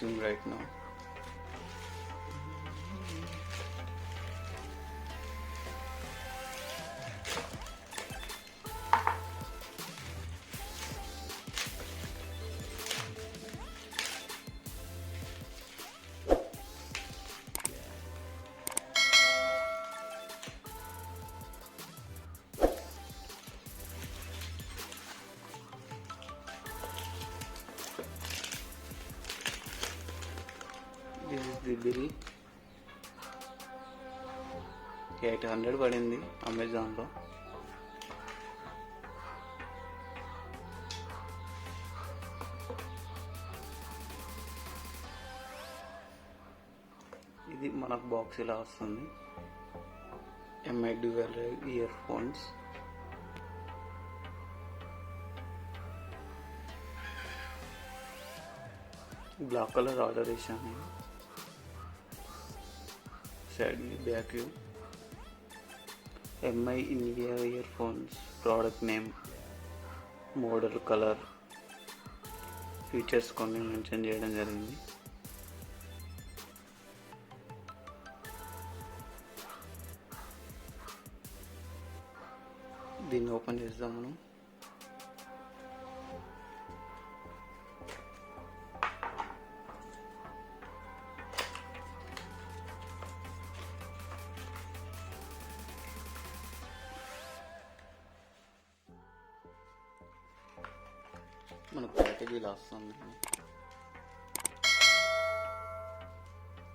unboxing right now. This is the bill. 800 పడింది అమెజాన్లో. ఇది మనకు బాక్స్ ఇలా వస్తుంది. MI dual drive earphones. Black colour order చేశాను. Side back view. MI India earphones, product name, model, colour, features కొన్ని mention చేయడం జరిగింది. దీన్ని ఓపెన్ చేద్దాం మనం. మనకు ప్యాకేజ్ ఇలా వస్తుంది.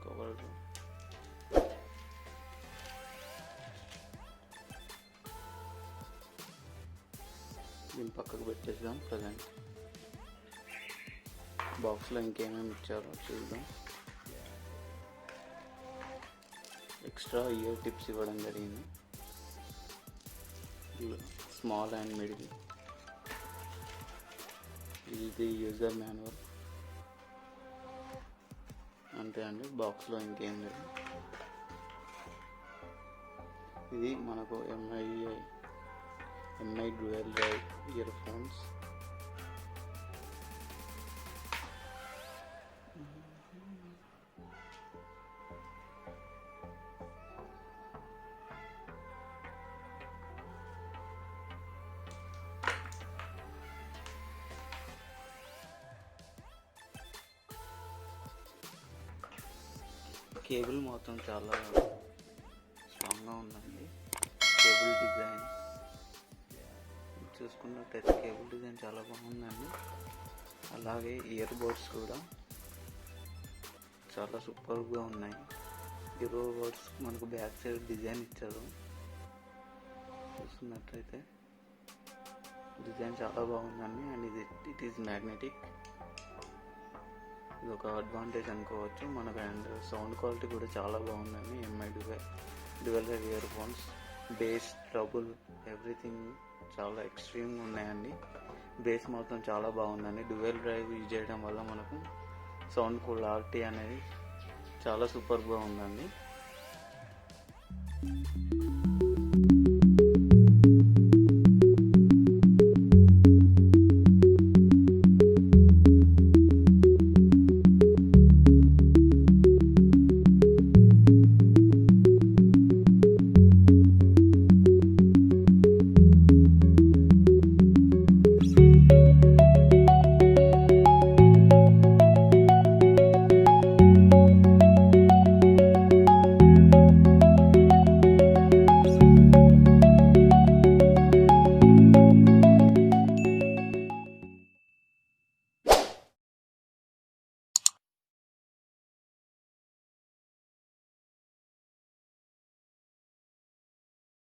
కవర్ దీన్ని పక్కకు పెట్టేద్దాం. ప్రజెంట్ బాక్స్లో ఇంకేమేమి ఇచ్చారో చూద్దాం. ఎక్స్ట్రా ఇయర్ టిప్స్ ఇవ్వడం జరిగింది. Small and middle. ఇది యూజర్ మాన్యువల్. అంతే అండి, బాక్స్లో ఇంకేం లేదు. ఇది మనకు MI dual drive ear phones. Cable మొత్తం చాలా స్ట్రాంగ్గా ఉందండి. కేబుల్ డిజైన్ చూసుకున్నట్టయితే కేబుల్ డిజైన్ చాలా బాగుందండి. అలాగే ఇయర్ బడ్స్ కూడా చాలా సూపర్గా ఉన్నాయి. ఇయర్ బడ్స్ మనకు బ్యాక్ సైడ్ డిజైన్ ఇచ్చారు. చూసుకున్నట్టయితే డిజైన్ చాలా బాగుందండి. And it is magnetic. ఇది ఒక అడ్వాంటేజ్ అనుకోవచ్చు మనకు. అండ్ సౌండ్ క్వాలిటీ కూడా చాలా బాగుందండి. MI dual drive ear phones, base, trouble, everything చాలా ఎక్స్ట్రీమ్గా ఉన్నాయండి. బేస్ మొత్తం చాలా బాగుందండి. డ్యూయల్ డ్రైవ్ యూజ్ చేయడం వల్ల మనకు సౌండ్ క్వాలిటీ అనేది చాలా సూపర్గా ఉందండి.